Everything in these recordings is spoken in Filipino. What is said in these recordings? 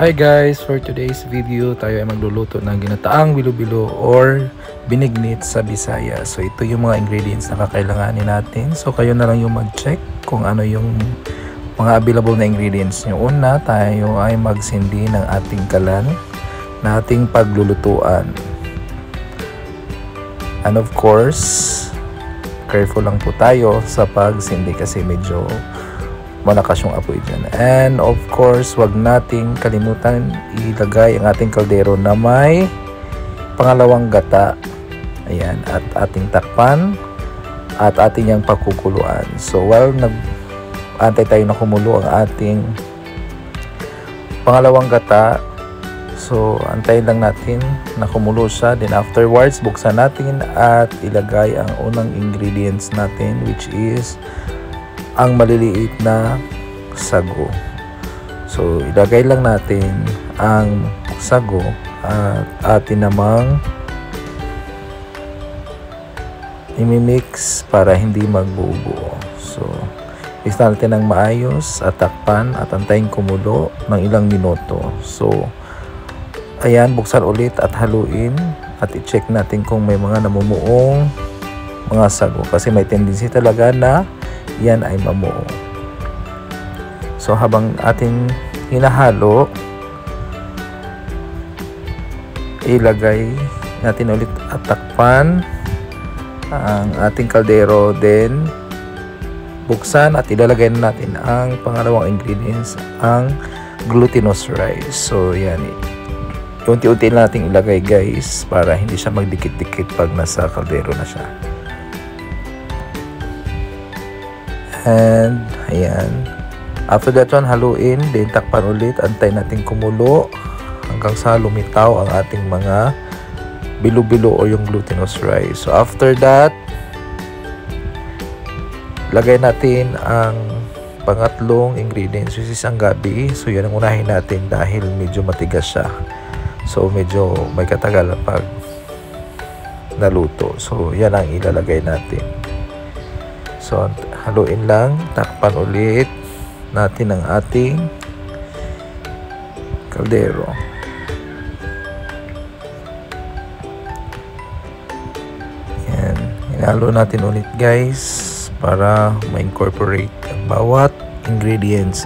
Hi guys! For today's video, tayo ay magluluto ng ginataang bilo-bilo or binignit sa Bisaya. So ito yung mga ingredients na kakailanganin natin. So kayo na lang yung mag-check kung ano yung mga available na ingredients nyo. Una, tayo ay magsindi ng ating kalan na ating paglulutuan. And of course, careful lang po tayo sa pagsindi kasi medyo malakas yung apoy dyan. And of course, wag nating kalimutan ilagay ang ating kaldero na may pangalawang gata. Ayan, at ating takpan at ating yung pakukuluan. So while nag-antay tayo na kumulo ang ating pangalawang gata, so antayin lang natin na kumulo siya. Then afterwards, buksan natin at ilagay ang unang ingredients natin, which is ang maliliit na sago. So ilagay lang natin ang sago at atin namang imimix para hindi magbubuo. So mix natin ng maayos at takpan at antayin kumulo ng ilang minuto. So ayan, buksan ulit at haluin at i-check natin kung may mga namumuong mga sago kasi may tendency talaga na yan ay mamuo. So habang ating hinahalo, ilagay natin ulit at takpan ang ating kaldero, then buksan at ilalagay na natin ang pangalawang ingredients, ang glutinous rice. So yan, unti-unti lang natin ilagay guys para hindi siya magdikit-dikit pag nasa kaldero na siya. And ayan, after that one, haluin, then takpan ulit, antay natin kumulo hanggang sa lumitaw ang ating mga bilo-bilo o yung glutinous rice. So after that, lagay natin ang pangatlong ingredients, which is ang gabi. So yan ang unahin natin dahil medyo matigas siya, so medyo may katagalan pag naluto. So yan ang ilalagay natin. So haluin lang, takpan ulit natin ang ating kaldero. Yan, hinalo natin ulit guys para ma-incorporate ang bawat ingredients.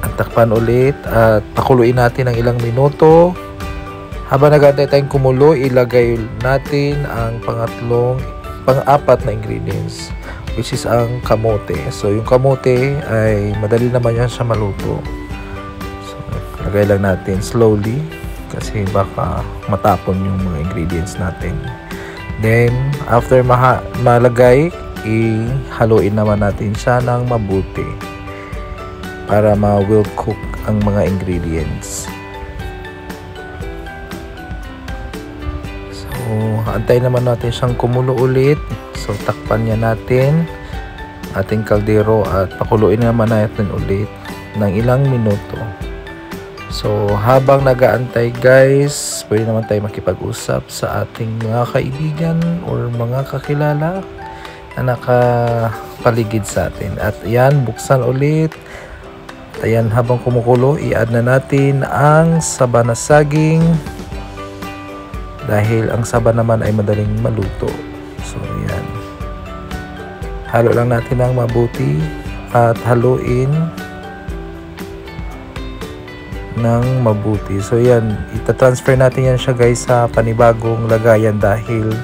At takpan ulit at pakuluin natin ng ilang minuto. Habang nag-aantay tayong kumulo, ilagay natin ang pang-apat na ingredients, which is ang kamote. So yung kamote ay madali naman yan siya maluto. So lagay lang natin slowly kasi baka matapon yung mga ingredients natin. Then after malagay, ihaluin naman natin siya ng mabuti para ma-well cook ang mga ingredients. So antayin naman natin siyang kumulo ulit. So takpan niya natin ating kaldero at pakuluin naman natin ulit ng ilang minuto. So habang nag-aantay guys, pwede naman tayo makipag-usap sa ating mga kaibigan or mga kakilala na nakapaligid sa atin. At yan, buksan ulit. At ayan, habang kumukulo, i-add na natin ang saba na saging dahil ang saba naman ay madaling maluto. So yan, halo lang natin ng mabuti at haluin ng mabuti. So yan, itatransfer natin yan siya guys sa panibagong lagayan dahil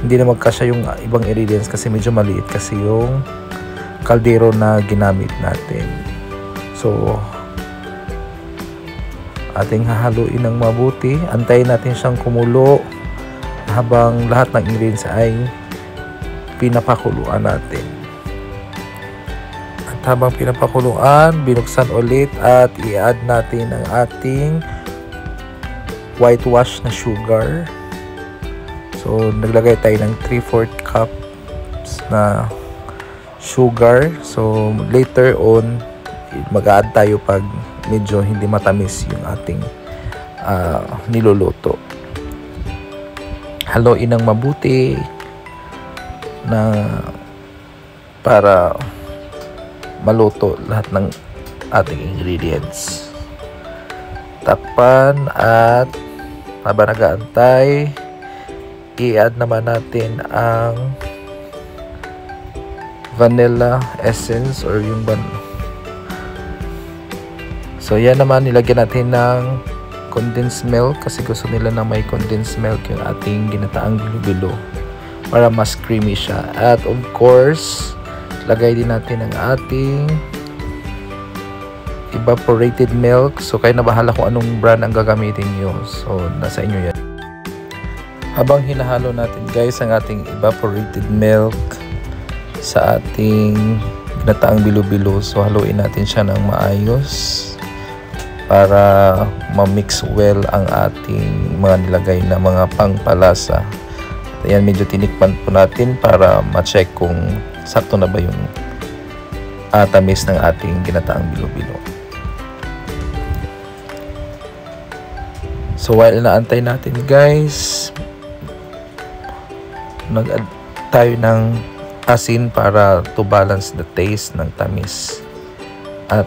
hindi na magkasya yung ibang ingredients kasi medyo maliit kasi yung kaldero na ginamit natin. So ating hahaluin ng mabuti, antayin natin siyang kumulo habang lahat ng ingredients ay pinapakuluan natin. At habang pinapakuluan, binuksan ulit at i-add natin ang ating whitewash na sugar. So naglagay tayo ng 3/4 cups na sugar. So later on, mag-add tayo pag medyo hindi matamis yung ating niluluto. Haluin ng mabuti na para maluto lahat ng ating ingredients. Takpan at habang nag-aantay, i-add naman natin ang vanilla essence or yung so yan naman, nilagyan natin ng condensed milk kasi gusto nila na may condensed milk yung ating ginataang bilo-bilo para mas creamy siya. At of course, lagay din natin ang ating evaporated milk. So kayo na bahala kung anong brand ang gagamitin nyo. So nasa inyo yan. Habang hinahalo natin guys ang ating evaporated milk sa ating ginataang bilo-bilo, so haluin natin siya ng maayos para ma-mix well ang ating mga nilagay na mga pangpalasa. Ayan, medyo tinikman po natin para ma-check kung sakto na ba yung tamis ng ating ginataang bilo-bilo. So while inaantay natin guys, nag-add tayo ng asin para to balance the taste ng tamis. At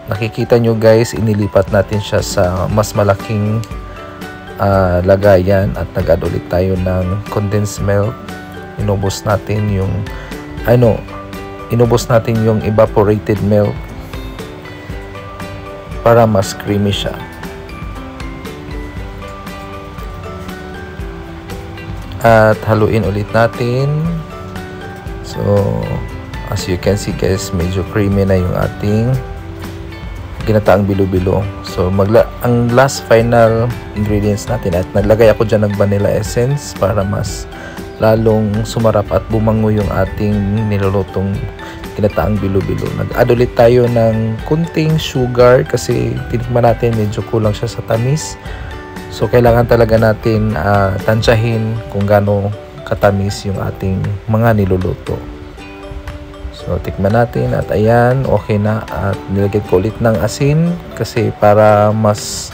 nakikita nyo guys, inilipat natin siya sa mas malaking lagayan at nag-add ulit tayo ng condensed milk. Inubos natin yung evaporated milk para mas creamy siya. At haluin ulit natin. So as you can see guys, medyo creamy na yung ating ginataang bilo-bilo. So ang last final ingredients natin, at naglagay ako dyan ng vanilla essence para mas lalong sumarap at bumango yung ating nilulutong ginataang bilo-bilo. Nag-add ulit tayo ng kunting sugar kasi tinikman natin medyo kulang siya sa tamis. So kailangan talaga natin tansyahin kung gaano katamis yung ating mga niluluto. So tikman natin at ayan, okay na. At nilagyan ko ulit ng asin kasi para mas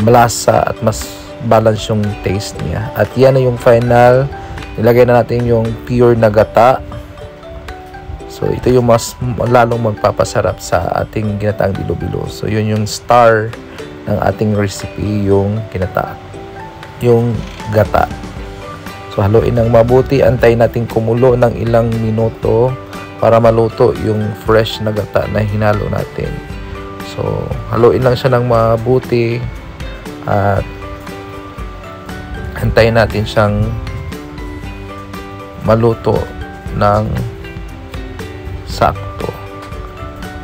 malasa at mas balance yung taste niya. At yan na yung final. Nilagay na natin yung pure na gata. So ito yung mas lalong magpapasarap sa ating ginataang bilo-bilo. So yun yung star ng ating recipe, yung gata. So haluin ng mabuti, antayin natin kumulo ng ilang minuto para maluto yung fresh na gata na hinalo natin. So haluin lang siya ng mabuti at antayin natin siyang maluto ng sakto.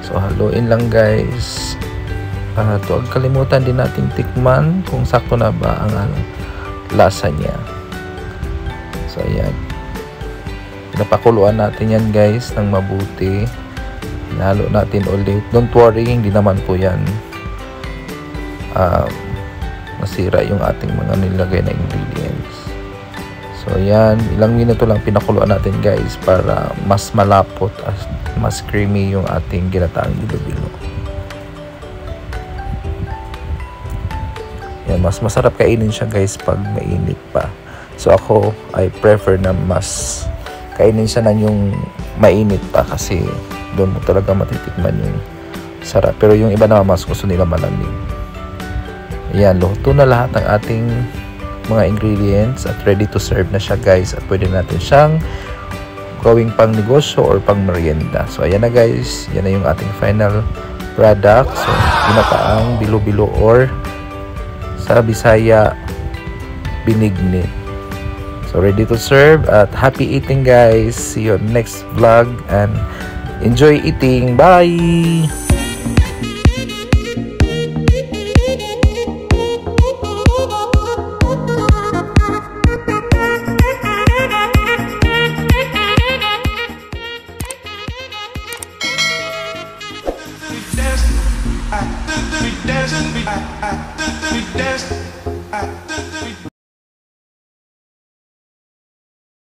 So haluin lang guys. Huwag kalimutan din nating tikman kung sakto na ba ang lasa niya. So ayan, napakuluan natin yan guys ng mabuti. Hinalo natin ulit. Don't worry, hindi naman po yan masira yung ating mga nilagay na ingredients. So ayan, ilang minuto lang pinakuluan natin guys para mas malapot at mas creamy yung ating ginataang bilo-bilo. Yan, mas masarap kainin siya guys pag mainit pa. So ako, I prefer na mas kainin siya na yung mainit pa kasi doon mo talaga matitikman yung sarap. Pero yung iba naman mas gusto nila malamig. Ayan, luto na lahat ng ating mga ingredients at ready to serve na siya guys. At pwede natin siyang gawing pang negosyo or pang merienda. So ayan na guys, yan na yung ating final product. So ginataang bilo-bilo or sa Bisaya binignit. So ready to serve at happy eating guys. See you on next vlog and enjoy eating. Bye! Dance.